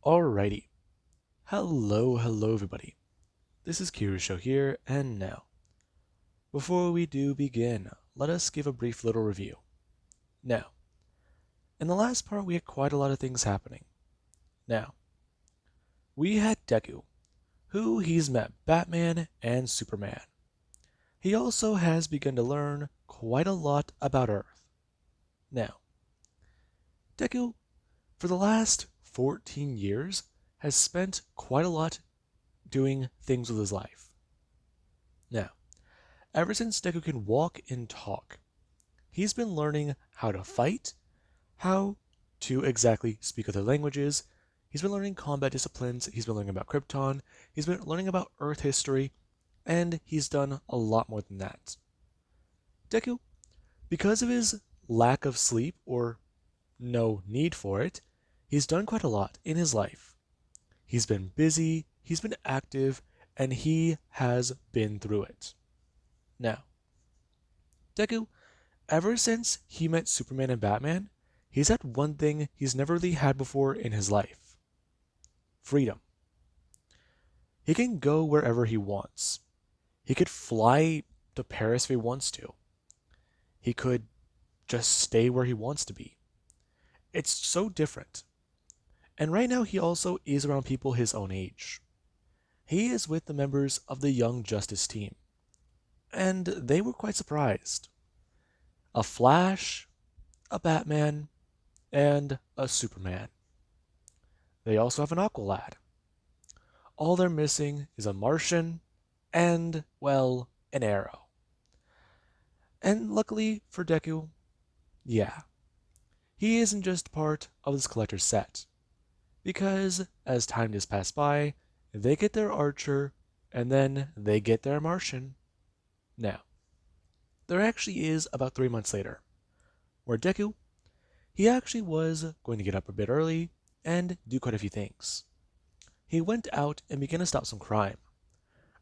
Alrighty. Hello everybody. This is Kirusho here, and now, before we do begin, let us give a brief little review. Now, in the last part we had quite a lot of things happening. Now, we had Deku, who he's met Batman and Superman. He also has begun to learn quite a lot about Earth. Now, Deku, for the last 14 years, has spent quite a lot doing things with his life. Now, ever since Deku can walk and talk, he's been learning how to fight, how to exactly speak other languages, he's been learning combat disciplines, he's been learning about Krypton, he's been learning about Earth history, and he's done a lot more than that. Deku, because of his lack of sleep, or no need for it, he's done quite a lot in his life. He's been busy, he's been active, and he has been through it. Now, Deku, ever since he met Superman and Batman, he's had one thing he's never really had before in his life: freedom. He can go wherever he wants. He could fly to Paris if he wants to. He could just stay where he wants to be. It's so different. And right now he also is around people his own age. He is with the members of the Young Justice team, and they were quite surprised. A Flash, a Batman, and a Superman. They also have an Aqualad. All they're missing is a Martian and, well, an Arrow. And luckily for Deku, yeah, he isn't just part of this collector's set, because as time has passed by, they get their Archer, and then they get their Martian. Now, there actually is about 3 months later, where Deku, he actually was going to get up a bit early and do quite a few things. He went out and began to stop some crime,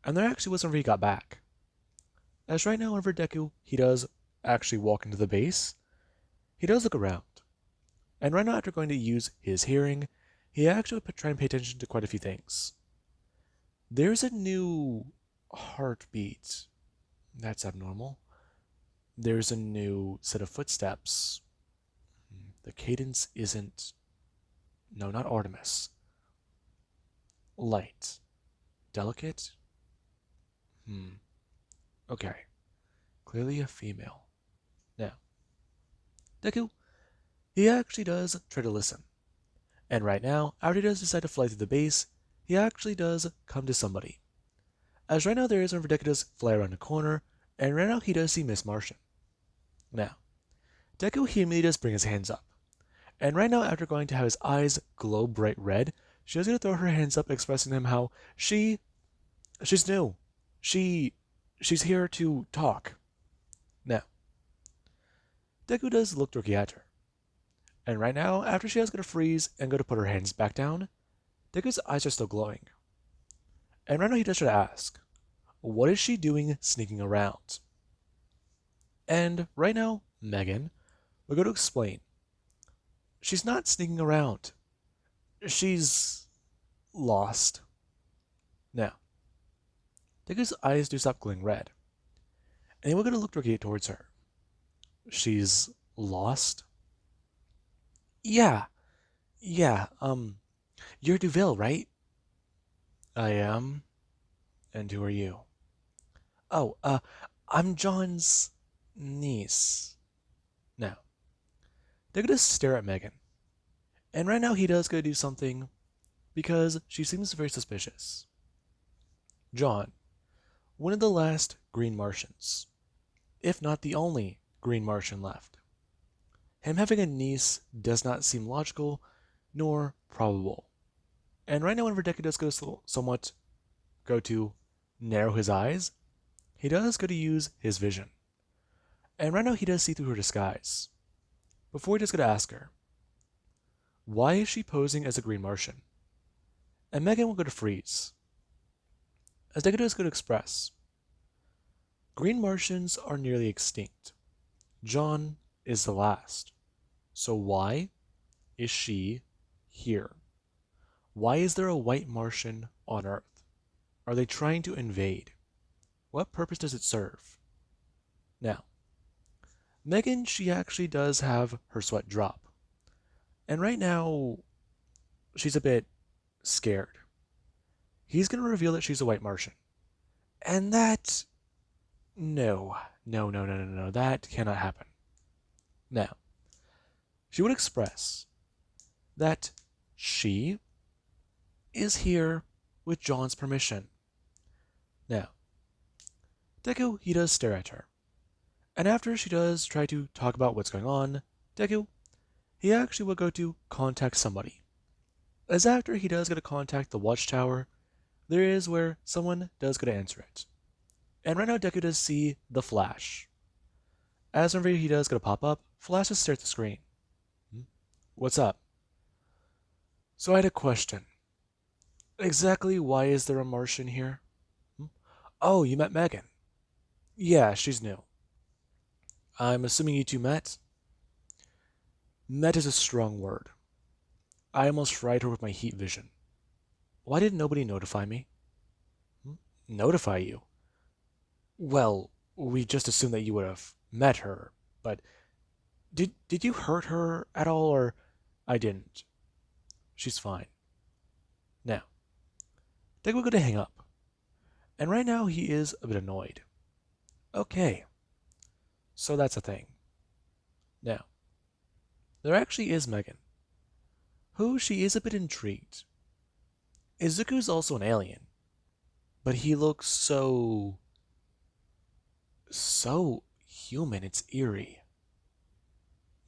and there actually was whenever he got back. As right now, whenever Deku, he does actually walk into the base, he does look around. And right now, after going to use his hearing, he actually would try and pay attention to quite a few things. There's a new heartbeat. That's abnormal. There's a new set of footsteps. The cadence isn't... No, not Artemis. Light. Delicate? Okay. Clearly a female. Now, Deku, he actually does try to listen. And right now, after he does decide to fly through the base, he actually does come to somebody. As right now there is whenever Deku does fly around the corner, and right now he does see Miss Martian. Now, Deku, he immediately does bring his hands up. And right now, after going to have his eyes glow bright red, she is going to throw her hands up, expressing to him how she's new. She's here to talk. Now, Deku does look dorky at her. And right now, after she is going to freeze and go to put her hands back down, Deku's eyes are still glowing. And right now he does try to ask, what is she doing sneaking around? And right now, Megan, we're going to explain. She's not sneaking around. She's lost. Now, Deku's eyes do stop glowing red. And we're going to look dorky towards her. She's lost? Yeah. You're Duville, right? I am. And who are you? Oh, I'm John's niece. Now, they're gonna stare at Megan. And right now he does go do something because she seems very suspicious. John, one of the last Green Martians, if not the only Green Martian left. Him having a niece does not seem logical nor probable. And right now, whenever Deku does somewhat go to narrow his eyes, he does go to use his vision. And right now, he does see through her disguise. Before he does go to ask her, why is she posing as a Green Martian? And Megan will go to freeze. As Deku does go to express, Green Martians are nearly extinct. John is the last. So why is she here? Why is there a white Martian on Earth? Are they trying to invade? What purpose does it serve? Now, Megan, she actually does have her sweat drop. And right now, she's a bit scared. He's going to reveal that she's a white Martian. And that. No. No. That cannot happen. Now, she would express that she is here with John's permission. Now, Deku, he does stare at her. And after she does try to talk about what's going on, Deku, he actually will go to contact somebody. As after he does go to contact the watchtower, there is where someone does go to answer it. And right now Deku does see the Flash. As whenever he does go to pop up, Flash just stares at the screen. What's up? So I had a question. Exactly why is there a Martian here? Oh, you met Megan. Yeah, she's new. I'm assuming you two met? Met is a strong word. I almost fried her with my heat vision. Why did nobody notify me? Notify you? Well, we just assumed that you would have met her, but did you hurt her at all, or I didn't? She's fine. Now, Deku going to hang up. And right now he is a bit annoyed. Okay. So that's a thing. Now, there actually is Megan, who she is a bit intrigued. Izuku's also an alien, but he looks so human, it's eerie.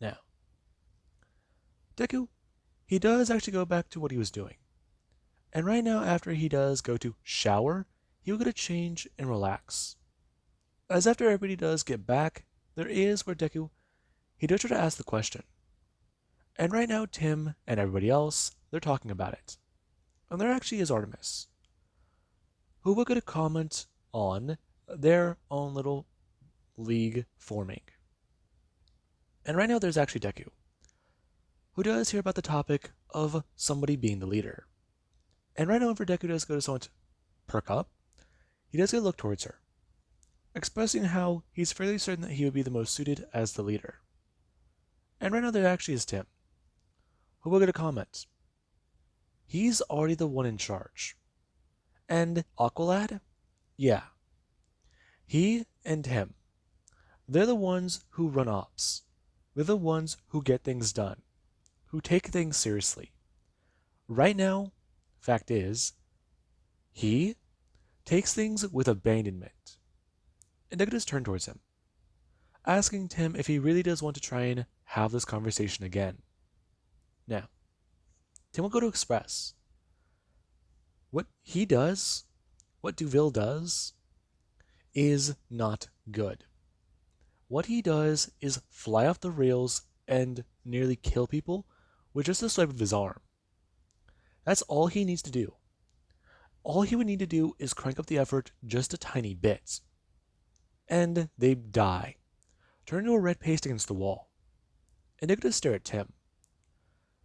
Now, Deku, he does actually go back to what he was doing. And right now, after he does go to shower, he'll get a change and relax. As after everybody does get back, there is where Deku, he does try to ask the question. And right now, Tim and everybody else, they're talking about it. And there actually is Artemis, who will get a comment on their own little league forming. And right now there's actually Deku, who does hear about the topic of somebody being the leader. And right now whenever Deku does go to someone to perk up, he does get a look towards her, expressing how he's fairly certain that he would be the most suited as the leader. And right now there actually is Tim, who will get a comment. He's already the one in charge. And Aqualad? Yeah. He and him. They're the ones who run ops. They're the ones who get things done, who take things seriously. Right now, fact is, he takes things with abandonment. And Deku just turned towards him, asking Tim if he really does want to try and have this conversation again. Now, Tim will go to express what he does, what Duville does, is not good. What he does is fly off the rails and nearly kill people with just a swipe of his arm. That's all he needs to do. All he would need to do is crank up the effort just a tiny bit. And they die, turn into a red paste against the wall. And they're going to stare at Tim,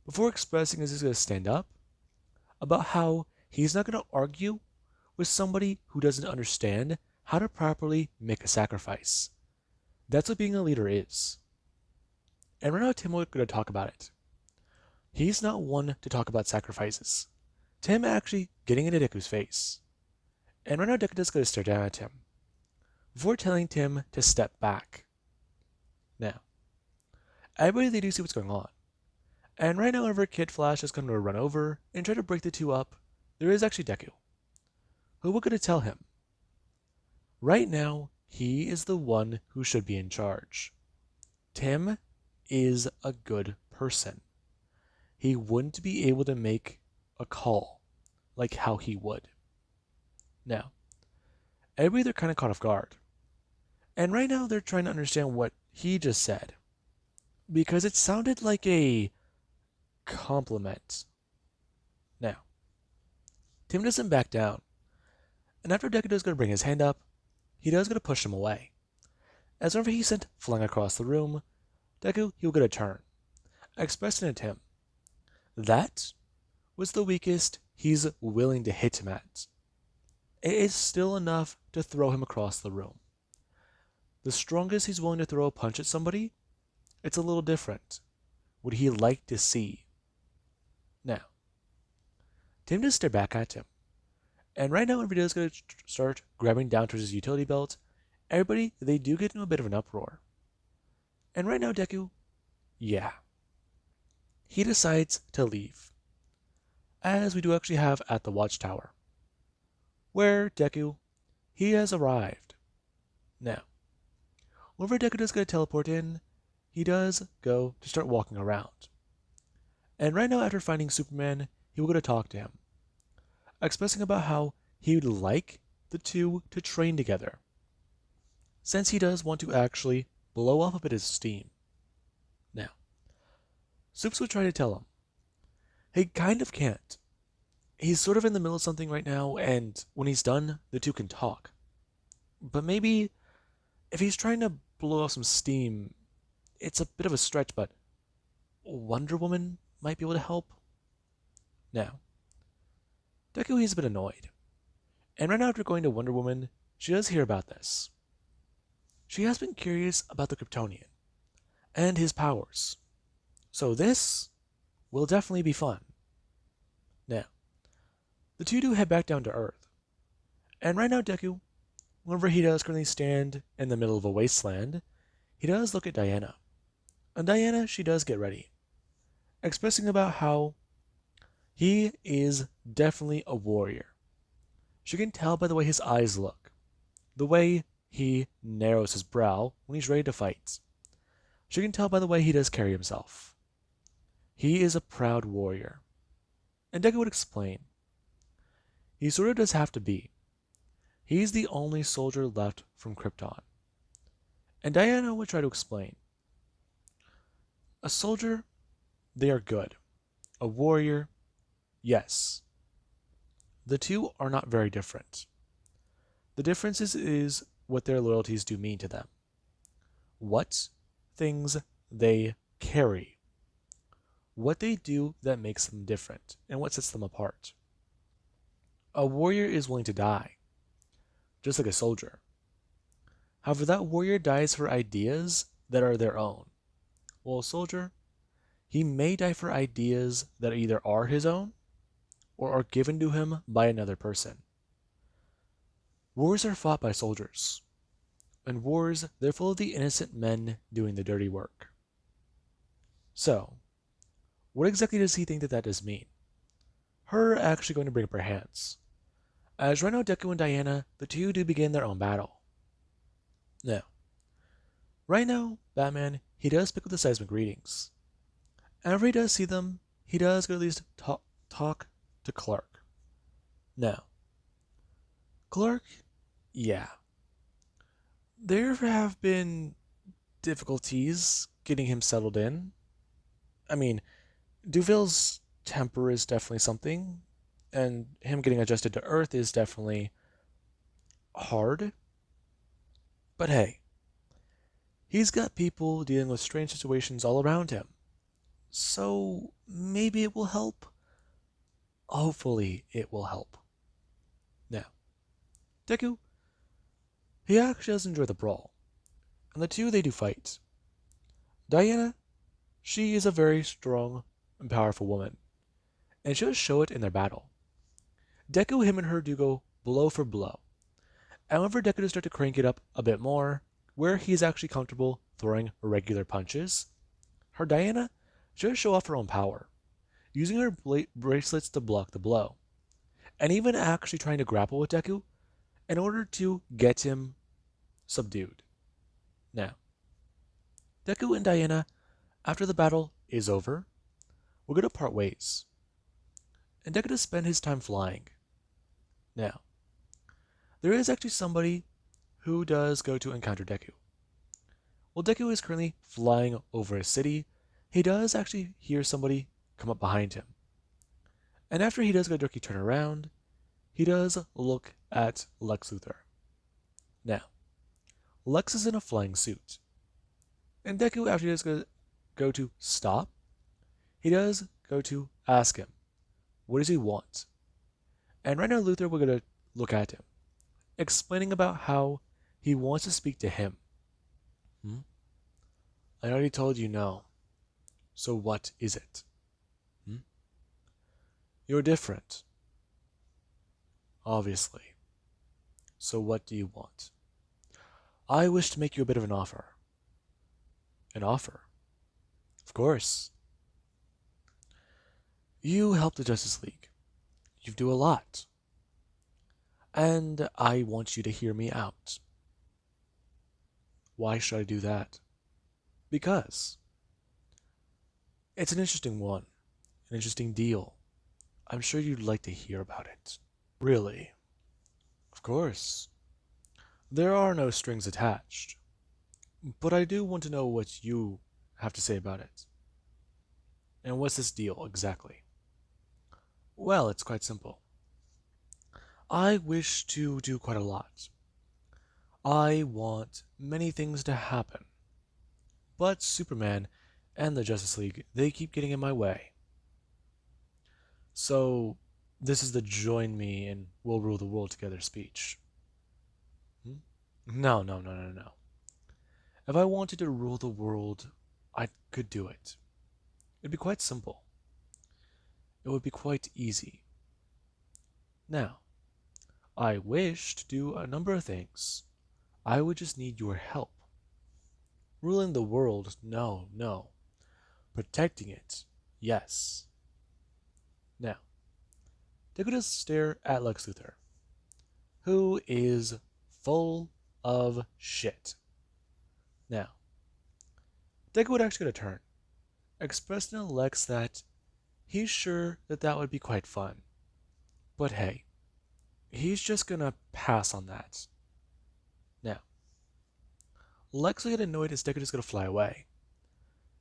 before expressing as he's going to stand up, about how he's not going to argue with somebody who doesn't understand how to properly make a sacrifice. That's what being a leader is. And right now Tim is going to talk about it. He's not one to talk about sacrifices. Tim actually getting into Deku's face. And right now Deku is going to stare down at Tim, before telling Tim to step back. Now, everybody, they do see what's going on. And right now whenever Kid Flash is going to run over and try to break the two up, there is actually Deku, who we're going to tell him. Right now, he is the one who should be in charge. Tim is a good person. He wouldn't be able to make a call like how he would. Now, everybody, they're kind of caught off guard. And right now they're trying to understand what he just said, because it sounded like a compliment. Now, Tim doesn't back down. And after Deku does go to bring his hand up, he does go to push him away. As whenever he's sent flying across the room, Deku, he'll get a turn, expressing it to him. That what's the weakest he's willing to hit him at? It is still enough to throw him across the room. The strongest he's willing to throw a punch at somebody, it's a little different. Would he like to see? Now, Tim just stared back at him. And right now, when Vito's going to start grabbing down towards his utility belt, everybody, they do get into a bit of an uproar. And right now, Deku, yeah, he decides to leave. As we do actually have at the Watchtower, where Deku, he has arrived. Now, whenever Deku does go to teleport in, he does go to start walking around. And right now, after finding Superman, he will go to talk to him, expressing about how he would like the two to train together, since he does want to actually blow off a bit of steam. Now, Supes would try to tell him, he kind of can't. He's sort of in the middle of something right now, and when he's done, the two can talk. But maybe, if he's trying to blow off some steam, it's a bit of a stretch, but Wonder Woman might be able to help. Now, Deku, he's a bit annoyed. And right after going to Wonder Woman, she does hear about this. She has been curious about the Kryptonian and his powers. So this will definitely be fun. Now, the two do head back down to Earth. And right now, Deku, whenever he does currently stand in the middle of a wasteland, he does look at Diana. And Diana, she does get ready, expressing about how he is definitely a warrior. She can tell by the way his eyes look, the way he narrows his brow when he's ready to fight. She can tell by the way he does carry himself. He is a proud warrior. And Deku would explain. He sort of does have to be. He's the only soldier left from Krypton. And Diana would try to explain. A soldier, they are good. A warrior, yes. The two are not very different. The difference is what their loyalties do mean to them. What things they carry. What they do that makes them different, and what sets them apart. A warrior is willing to die, just like a soldier. However, that warrior dies for ideas that are their own. While a soldier, he may die for ideas that either are his own or are given to him by another person. Wars are fought by soldiers, and wars, they're full of the innocent men doing the dirty work. So, what exactly does he think that that does mean? Her actually going to bring up her hands. As right now, Deku and Diana, the two do begin their own battle. Now, right now, Batman, he does pick up the seismic readings. Whenever he does see them, he does go at least talk to Clark. Now, Clark, yeah. There have been difficulties getting him settled in. I mean, Duville's temper is definitely something, and him getting adjusted to Earth is definitely hard. But hey, he's got people dealing with strange situations all around him. So maybe it will help. Hopefully it will help. Now, Deku, he actually does enjoy the brawl. And the two, they do fight. Diana, she is a very strong and powerful woman. And she'll show it in their battle. Deku, him and her do go blow for blow. And whenever Deku does start to crank it up a bit more, where he's actually comfortable throwing regular punches, her Diana, she'll show off her own power, using her bracelets to block the blow, and even actually trying to grapple with Deku in order to get him subdued. Now, Deku and Diana, after the battle is over, will go to part ways, and Deku does spend his time flying. Now, there is actually somebody who does go to encounter Deku. While Deku is currently flying over a city, he does actually hear somebody come up behind him. And after he does go directly turn around, he does look at Lex Luthor. Now, Lex is in a flying suit. And Deku, after he does go to stop, he does go to ask him, What does he want? And right now, Luthor, we're going to look at him, explaining about how he wants to speak to him. Hmm? I already told you no. So what is it? Hmm? You're different. Obviously. So what do you want? I wish to make you a bit of an offer. An offer? Of course. You help the Justice League. You do a lot. And I want you to hear me out. Why should I do that? Because it's an interesting one, an interesting deal. I'm sure you'd like to hear about it. Really? Of course. There are no strings attached. But I do want to know what you have to say about it. And what's this deal exactly? Well, it's quite simple. I wish to do quite a lot. I want many things to happen. But Superman and the Justice League, they keep getting in my way. So, this is the join me and we'll rule the world together speech. Hmm? No, no, no, no, no. If I wanted to rule the world, I could do it. It'd be quite simple. It would be quite easy. Now, I wish to do a number of things. I would just need your help. Ruling the world, no, no. Protecting it, yes. Now, take a stare at Lex Luthor, who is full of shit. Now, Deku would actually get a turn, expressing to Lex that he's sure that that would be quite fun. But hey, he's just gonna pass on that. Now, Lex will get annoyed as Deku is gonna fly away.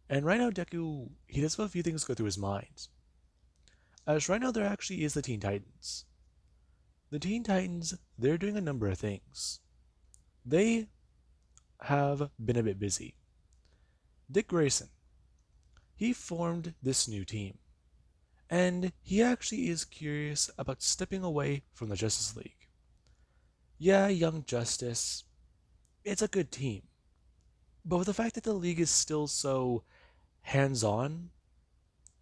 And right now, Deku, he does have a few things go through his mind. As right now, there actually is the Teen Titans. The Teen Titans, they're doing a number of things. They have been a bit busy. Dick Grayson, he formed this new team. And he actually is curious about stepping away from the Justice League. Yeah, Young Justice, it's a good team. But with the fact that the League is still so hands-on,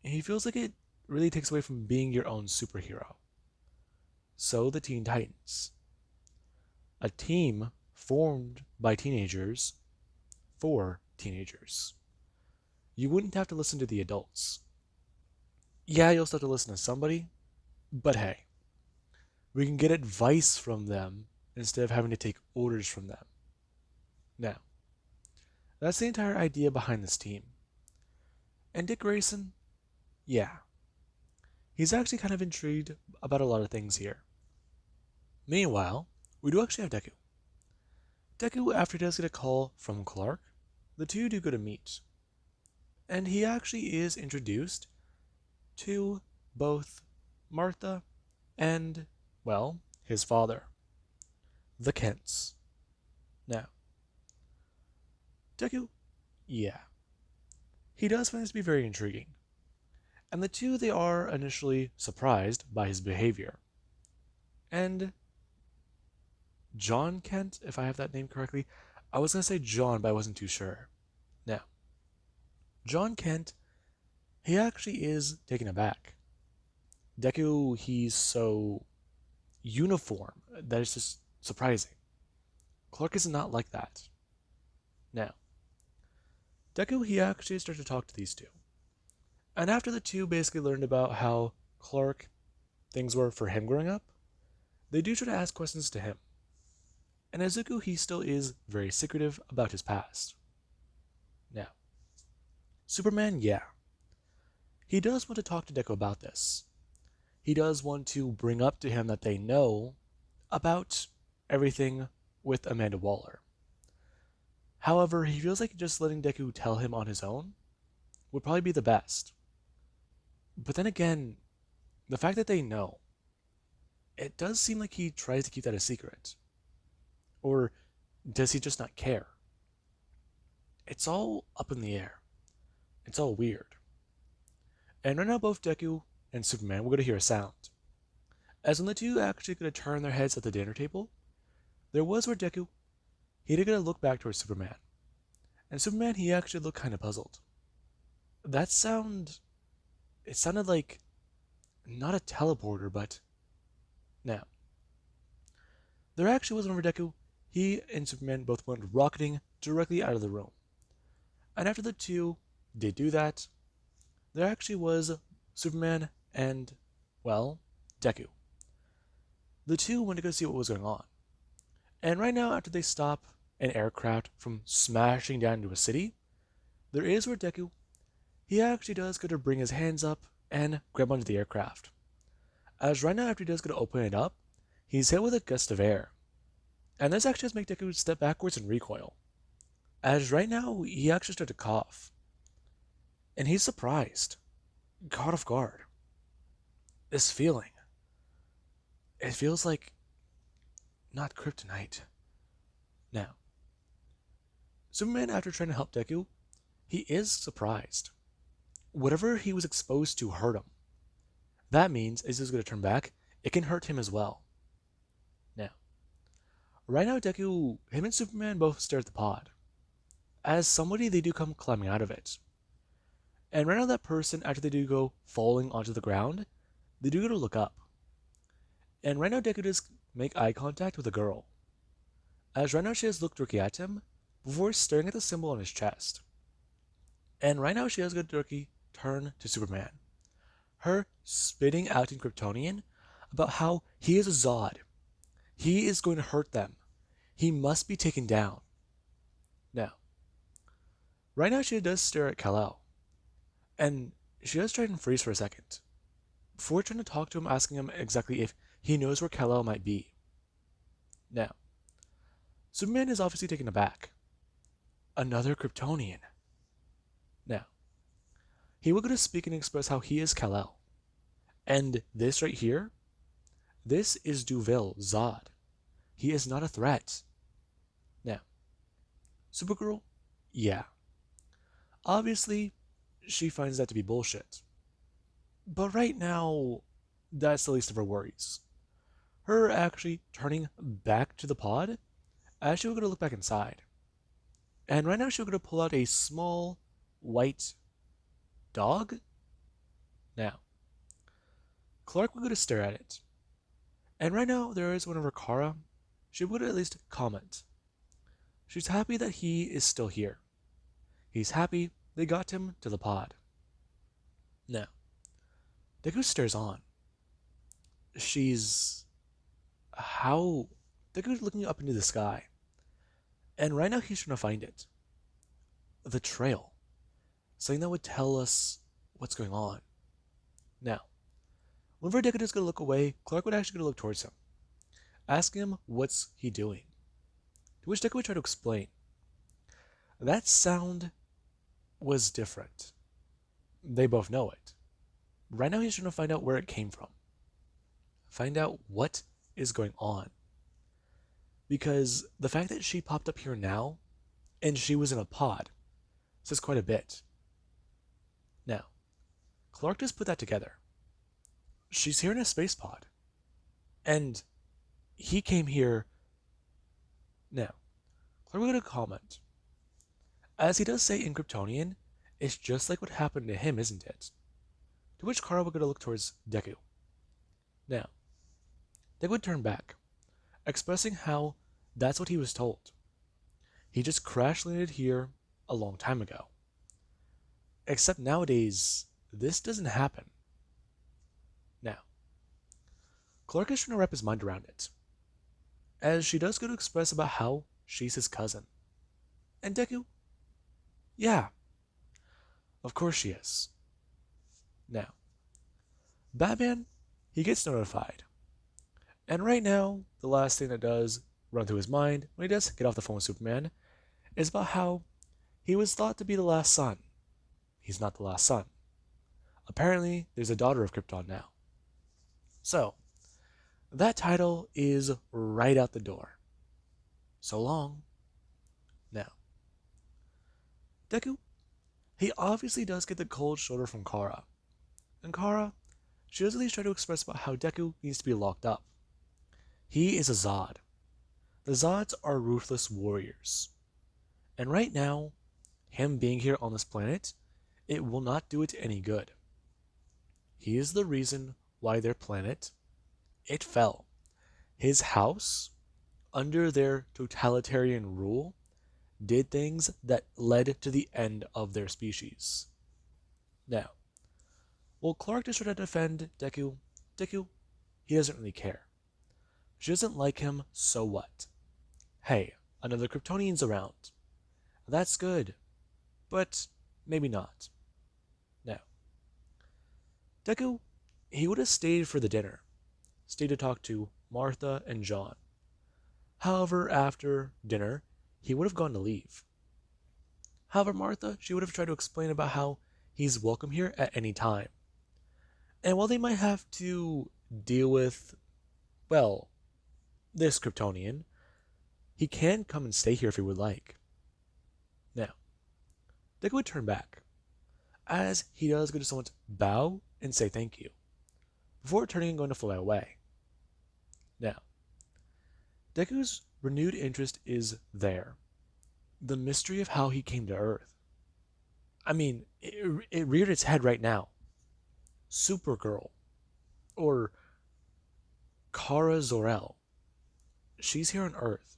he feels like it really takes away from being your own superhero. So the Teen Titans, a team formed by teenagers for teenagers. You wouldn't have to listen to the adults. Yeah, you'll still have to listen to somebody, but hey, we can get advice from them instead of having to take orders from them. Now, that's the entire idea behind this team. And Dick Grayson, yeah, he's actually kind of intrigued about a lot of things here. Meanwhile, we do actually have Deku. Deku, after he does get a call from Clark, the two do go to meet. And he actually is introduced to both Martha and, well, his father, the Kents. Now, Deku, yeah, he does find this to be very intriguing. And the two, they are initially surprised by his behavior. And John Kent, if I have that name correctly, I was going to say John, but I wasn't too sure. Now, John Kent, he actually is taken aback. Deku, he's so uniform that it's just surprising. Clark is not like that. Now, Deku, he actually started to talk to these two. And after the two basically learned about how Clark, things were for him growing up, they do try to ask questions to him. And Izuku, he still is very secretive about his past. Now, Superman, yeah. He does want to talk to Deku about this. He does want to bring up to him that they know about everything with Amanda Waller. However, he feels like just letting Deku tell him on his own would probably be the best. But then again, the fact that they know, it does seem like he tries to keep that a secret. Or does he just not care? It's all up in the air. It's all weird. And right now both Deku and Superman were going to hear a sound. As when the two actually going to turn their heads at the dinner table, there was where Deku, he did going to look back towards Superman. And Superman, he actually looked kind of puzzled. That sound, it sounded like not a teleporter, but now. There actually was one where Deku, he and Superman both went rocketing directly out of the room. And after the two did do that, there actually was Superman and, well, Deku. The two went to go see what was going on. And right now, after they stop an aircraft from smashing down into a city, there is where Deku, he actually does go to bring his hands up and grab onto the aircraft. As right now, after he does go to open it up, he's hit with a gust of air. And this actually does make Deku step backwards and recoil. As right now, he actually started to cough. And he's surprised, caught off guard. This feeling, it feels like not kryptonite. Now, Superman, after trying to help Deku, he is surprised. Whatever he was exposed to hurt him. That means, as he's going to turn back, it can hurt him as well. Now, right now, Deku, him and Superman both stare at the pod. As somebody, they do come climbing out of it. And right now, that person, after they do go falling onto the ground, they do go to look up. And right now, Deku does make eye contact with a girl. As right now, she has looked directly at him before staring at the symbol on his chest. And right now, she has got directly turn to Superman. Her spitting out in Kryptonian about how he is a Zod. He is going to hurt them. He must be taken down. Now, right now, she does stare at Kal-El. And she does try and freeze for a second, before trying to talk to him, asking him exactly if he knows where Kal-El might be. Now, Superman is obviously taken aback. Another Kryptonian. Now, he will go to speak and express how he is Kal-El. And this right here, this is Duville Zod. He is not a threat. Now, Supergirl? Yeah. Obviously, she finds that to be bullshit. But right now, that's the least of her worries. Her actually turning back to the pod as she was going to look back inside. And right now, she was going to pull out a small white dog. Now, Clark will go to stare at it. And right now, there is one of her Kara. She would at least comment. She's happy that he is still here. He's happy they got him to the pod. Now, Deku stares on. She's... How... Deku's looking up into the sky. And right now he's trying to find it. The trail. Something that would tell us what's going on. Now, whenever Deku is going to look away, Clark would actually going to look towards him, asking him what's he doing. To which Deku would try to explain. That sound was different. They both know it. Right now he's trying to find out where it came from. Find out what is going on. Because the fact that she popped up here now, and she was in a pod, says quite a bit. Now, Clark just put that together. She's here in a space pod. And he came here. Now, Clark will get a comment. As he does say in Kryptonian, it's just like what happened to him, isn't it? To which Kara will go to look towards Deku. Now, Deku would turn back, expressing how that's what he was told. He just crash landed here a long time ago. Except nowadays, this doesn't happen. Now, Clark is trying to wrap his mind around it, as she does go to express about how she's his cousin. And Deku? Yeah, of course she is. Now, Batman, he gets notified. And right now, the last thing that does run through his mind when he does get off the phone with Superman is about how he was thought to be the last son. He's not the last son. Apparently, there's a daughter of Krypton now. So, that title is right out the door. So long. Now, Deku, he obviously does get the cold shoulder from Kara. And Kara, she does at least try to express about how Deku needs to be locked up. He is a Zod. The Zods are ruthless warriors. And right now, him being here on this planet, it will not do it any good. He is the reason why their planet, it fell. His house, under their totalitarian rule, did things that led to the end of their species. Now, while Clark is trying to defend Deku, he doesn't really care. She doesn't like him, so what? Hey, another Kryptonian's around. That's good, but maybe not. Now, Deku, he would have stayed for the dinner, stayed to talk to Martha and John. However, after dinner, he would have gone to leave. However, Martha, she would have tried to explain about how he's welcome here at any time. And while they might have to deal with, well, this Kryptonian, he can come and stay here if he would like. Now, Deku would turn back, as he does go to someone to bow and say thank you, before turning and going to fly away. Now, Deku's renewed interest is there. The mystery of how he came to Earth. I mean, it reared its head right now. Supergirl, or Kara Zor-El, she's here on Earth.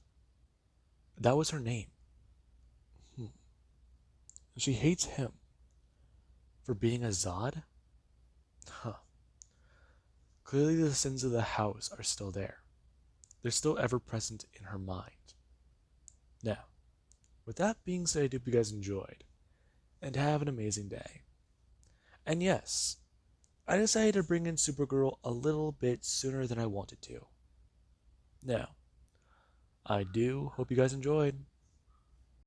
That was her name. She hates him for being a Zod? Huh. Clearly the sins of the house are still there. They're still ever present in her mind. Now, with that being said, I hope you guys enjoyed, and have an amazing day. And yes, I decided to bring in Supergirl a little bit sooner than I wanted to. Now, I do hope you guys enjoyed.